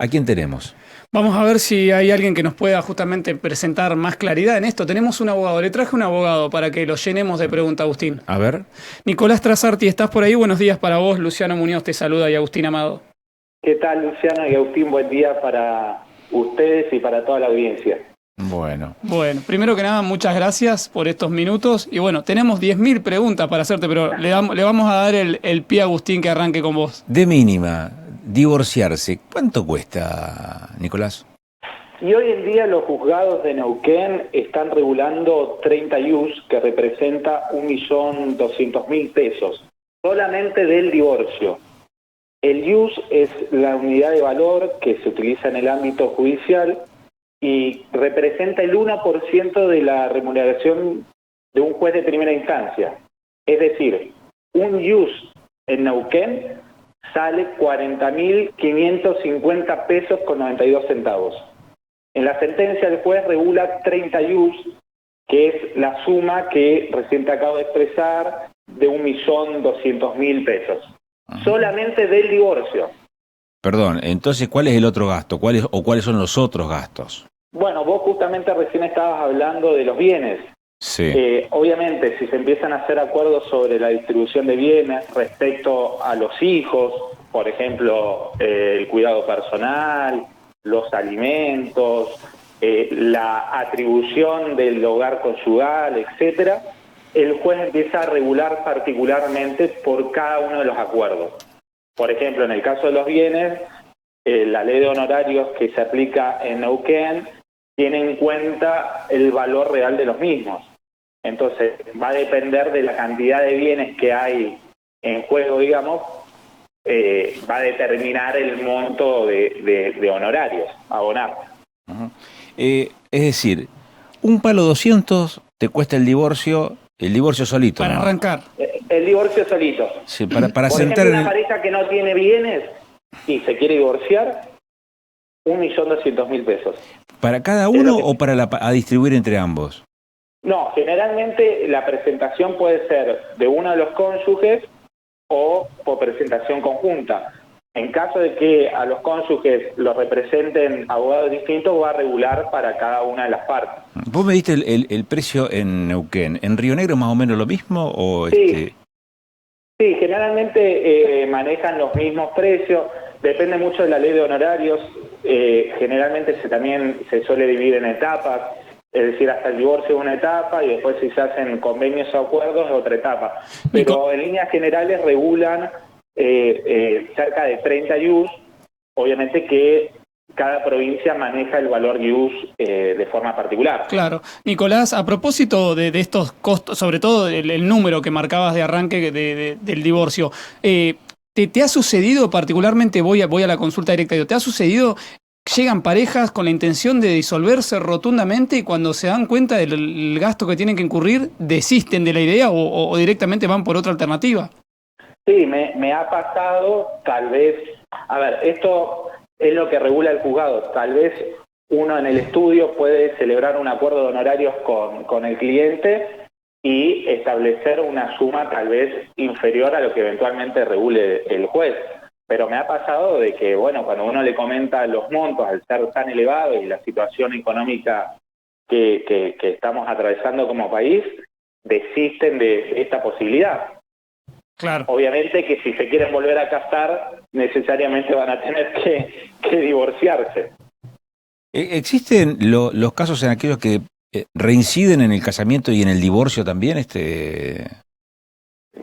¿A quién tenemos? Vamos a ver si hay alguien que nos pueda justamente presentar más claridad en esto. Tenemos un abogado, le traje un abogado para que lo llenemos de preguntas, Agustín. A ver. Nicolás Trasarti, ¿estás por ahí? Buenos días para vos, Luciano Muñoz te saluda y Agustín Amado. ¿Qué tal, Luciano y Agustín? Buen día para ustedes y para toda la audiencia. Bueno. Bueno, primero que nada, muchas gracias por estos minutos. Y bueno, tenemos 10.000 preguntas para hacerte, pero le vamos a dar el pie a Agustín que arranque con vos. De mínima, divorciarse, ¿cuánto cuesta, Nicolás? Y hoy en día los juzgados de Neuquén están regulando 30 IUs, que representa 1.200.000 pesos, solamente del divorcio. El IUS es la unidad de valor que se utiliza en el ámbito judicial y representa el 1% de la remuneración de un juez de primera instancia. Es decir, un IUS en Neuquén sale 40.550 pesos con 92 centavos. En la sentencia el juez regula 30 IUS, que es la suma que recién te acabo de expresar de 1.200.000 pesos. Solamente del divorcio. Perdón, entonces, ¿cuál es el otro gasto? ¿Cuáles son los otros gastos? Bueno, vos justamente recién estabas hablando de los bienes. Sí. Obviamente, si se empiezan a hacer acuerdos sobre la distribución de bienes respecto a los hijos, por ejemplo, el cuidado personal, los alimentos, la atribución del hogar conyugal, etcétera, el juez empieza a regular particularmente por cada uno de los acuerdos. Por ejemplo, en el caso de los bienes, la ley de honorarios que se aplica en Neuquén tiene en cuenta el valor real de los mismos. Entonces, va a depender de la cantidad de bienes que hay en juego, digamos, va a determinar el monto de honorarios a abonar. Es decir, un palo 200 te cuesta el divorcio solito, Para ¿no? arrancar. El divorcio solito. Sí, para Por sentar ejemplo, una pareja que no tiene bienes y se quiere divorciar, 1.200.000 pesos. ¿Para cada uno o para a distribuir entre ambos? No, generalmente la presentación puede ser de uno de los cónyuges o por presentación conjunta. En caso de que a los cónyuges los representen abogados distintos, va a regular para cada una de las partes. Vos me diste el precio en Neuquén. ¿En Río Negro más o menos lo mismo? O Sí, sí, generalmente manejan los mismos precios. Depende mucho de la ley de honorarios. Generalmente también se suele dividir en etapas. Es decir, hasta el divorcio es una etapa y después si se hacen convenios o acuerdos es otra etapa. Pero en líneas generales regulan cerca de 30 IUs, obviamente que cada provincia maneja el valor IUs de forma particular. Claro. Nicolás, a propósito de estos costos, sobre todo el número que marcabas de arranque del divorcio, ¿te ha sucedido particularmente, voy a la consulta directa, ¿te ha sucedido, llegan parejas con la intención de disolverse rotundamente y cuando se dan cuenta del gasto que tienen que incurrir, desisten de la idea o directamente van por otra alternativa? Sí, me ha pasado, tal vez, a ver, esto es lo que regula el juzgado, tal vez uno en el estudio puede celebrar un acuerdo de honorarios con el cliente y establecer una suma tal vez inferior a lo que eventualmente regule el juez. Pero me ha pasado de que, bueno, cuando uno le comenta los montos al ser tan elevados y la situación económica que estamos atravesando como país, desisten de esta posibilidad. Claro. Obviamente que si se quieren volver a casar, necesariamente van a tener que divorciarse. ¿Existen los casos en aquellos que reinciden en el casamiento y en el divorcio también,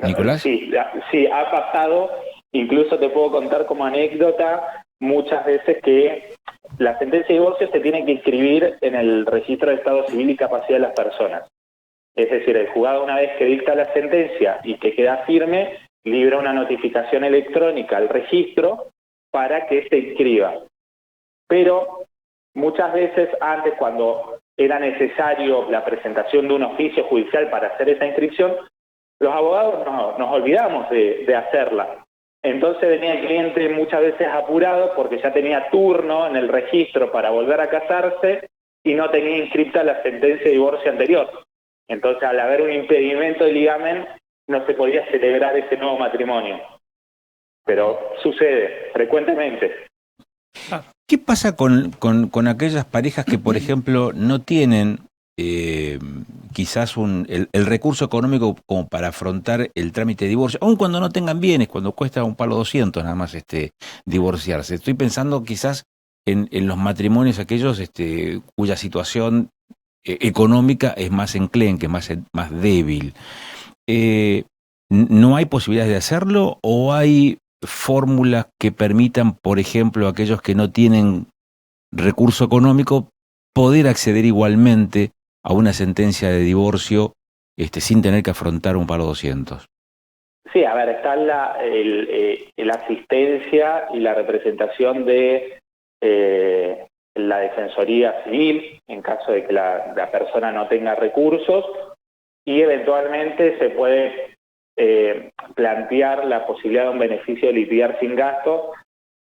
Nicolás? Sí, sí, ha pasado. Incluso te puedo contar como anécdota muchas veces que la sentencia de divorcio se tiene que inscribir en el registro de Estado Civil y Capacidad de las Personas. Es decir, el juzgado una vez que dicta la sentencia y que queda firme, libra una notificación electrónica al registro para que se inscriba. Pero muchas veces antes, cuando era necesario la presentación de un oficio judicial para hacer esa inscripción, los abogados nos olvidamos de hacerla. Entonces venía el cliente muchas veces apurado porque ya tenía turno en el registro para volver a casarse y no tenía inscripta la sentencia de divorcio anterior. Entonces, al haber un impedimento de ligamen, no se podía celebrar ese nuevo matrimonio. Pero sucede frecuentemente. ¿Qué pasa con aquellas parejas que, por ejemplo, no tienen quizás el recurso económico como para afrontar el trámite de divorcio, aun cuando no tengan bienes, cuando cuesta un palo 200 nada más divorciarse? Estoy pensando quizás en los matrimonios aquellos cuya situación económica es más enclenque, más débil. ¿No hay posibilidades de hacerlo o hay fórmulas que permitan, por ejemplo, a aquellos que no tienen recurso económico poder acceder igualmente a una sentencia de divorcio sin tener que afrontar un palo 200? Sí, a ver, está la asistencia y la representación de la Defensoría Civil en caso de que la persona no tenga recursos, y eventualmente se puede plantear la posibilidad de un beneficio de liquidar sin gastos,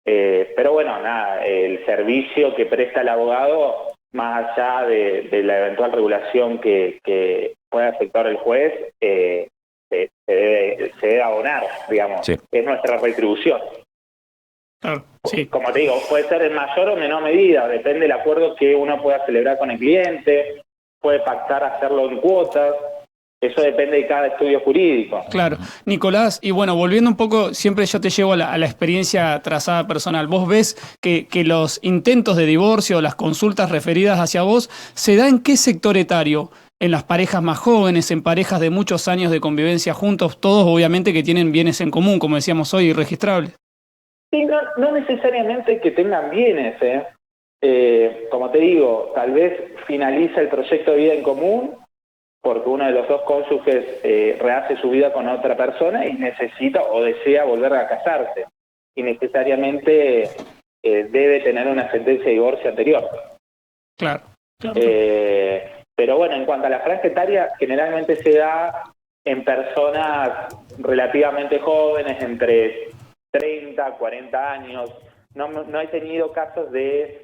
pero bueno, nada, el servicio que presta el abogado, más allá de la eventual regulación que pueda efectuar el juez, se debe abonar, digamos. Sí. Es nuestra retribución. Claro, sí. Como te digo, puede ser en mayor o menor medida, depende del acuerdo que uno pueda celebrar con el cliente, puede pactar hacerlo en cuotas. Eso depende de cada estudio jurídico. Claro. Nicolás, y bueno, volviendo un poco, siempre yo te llevo a la experiencia trazada personal. ¿Vos ves que los intentos de divorcio, las consultas referidas hacia vos, se da en qué sector etario? ¿En las parejas más jóvenes, en parejas de muchos años de convivencia juntos, todos obviamente que tienen bienes en común, como decíamos hoy, irregistrables? Sí, no necesariamente que tengan bienes, como te digo, tal vez finaliza el proyecto de vida en común porque uno de los dos cónyuges rehace su vida con otra persona y necesita o desea volver a casarse. Y necesariamente debe tener una sentencia de divorcio anterior. Claro. Pero bueno, en cuanto a la franja etaria, generalmente se da en personas relativamente jóvenes, entre 30, 40 años. No he tenido casos de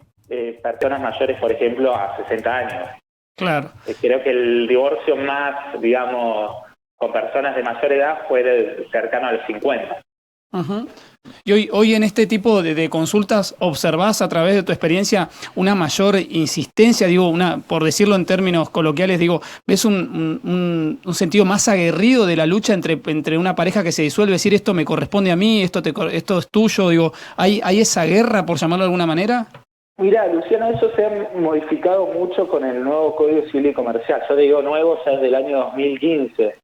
personas mayores, por ejemplo, a 60 años. Claro. Creo que el divorcio más, digamos, con personas de mayor edad fue cercano a los 50. Uh-huh. Y hoy en este tipo de consultas, ¿observás a través de tu experiencia una mayor insistencia, digo, por decirlo en términos coloquiales, digo, ves un sentido más aguerrido de la lucha entre una pareja que se disuelve, decir esto me corresponde a mí, esto es tuyo, digo, ¿hay esa guerra, por llamarlo de alguna manera? Mira, Luciano, eso se ha modificado mucho con el nuevo Código Civil y Comercial. Yo digo nuevo, ya es del año 2015.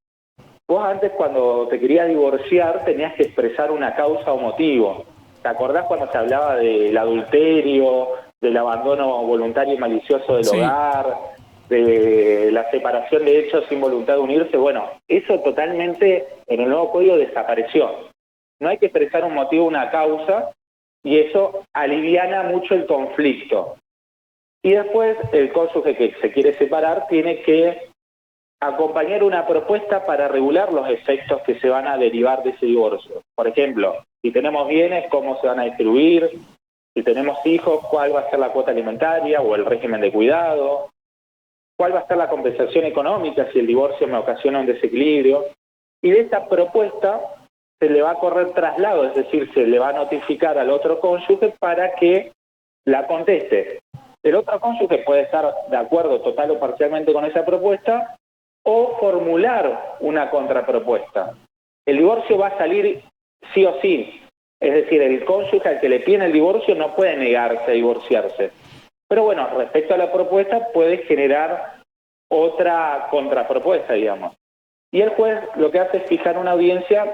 Vos antes, cuando te querías divorciar, tenías que expresar una causa o motivo. ¿Te acordás cuando se hablaba del adulterio, del abandono voluntario y malicioso del hogar, de la separación de hechos sin voluntad de unirse? Bueno, eso totalmente en el nuevo código desapareció. No hay que expresar un motivo, una causa, y eso aliviana mucho el conflicto. Y después el cónyuge que se quiere separar tiene que acompañar una propuesta para regular los efectos que se van a derivar de ese divorcio. Por ejemplo, si tenemos bienes, cómo se van a distribuir, si tenemos hijos, cuál va a ser la cuota alimentaria o el régimen de cuidado, cuál va a ser la compensación económica si el divorcio me ocasiona un desequilibrio. Y de esta propuesta se le va a correr traslado, es decir, se le va a notificar al otro cónyuge para que la conteste. El otro cónyuge puede estar de acuerdo total o parcialmente con esa propuesta o formular una contrapropuesta. El divorcio va a salir sí o sí, es decir, el cónyuge al que le piden el divorcio no puede negarse a divorciarse. Pero bueno, respecto a la propuesta puede generar otra contrapropuesta, digamos. Y el juez lo que hace es fijar una audiencia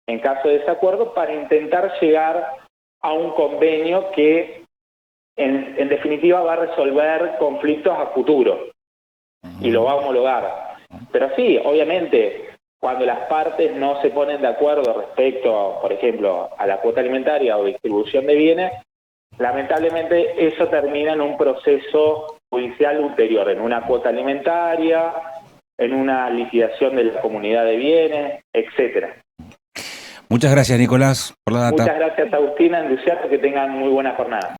en caso de desacuerdo para intentar llegar a un convenio que en definitiva va a resolver conflictos a futuro y lo va a homologar. Pero sí, obviamente, cuando las partes no se ponen de acuerdo respecto, por ejemplo, a la cuota alimentaria o distribución de bienes, lamentablemente eso termina en un proceso judicial ulterior, en una cuota alimentaria, en una liquidación de la comunidad de bienes, etcétera. Muchas gracias, Nicolás, por la data. Muchas gracias, Agustina, Luciano, que tengan muy buena jornada.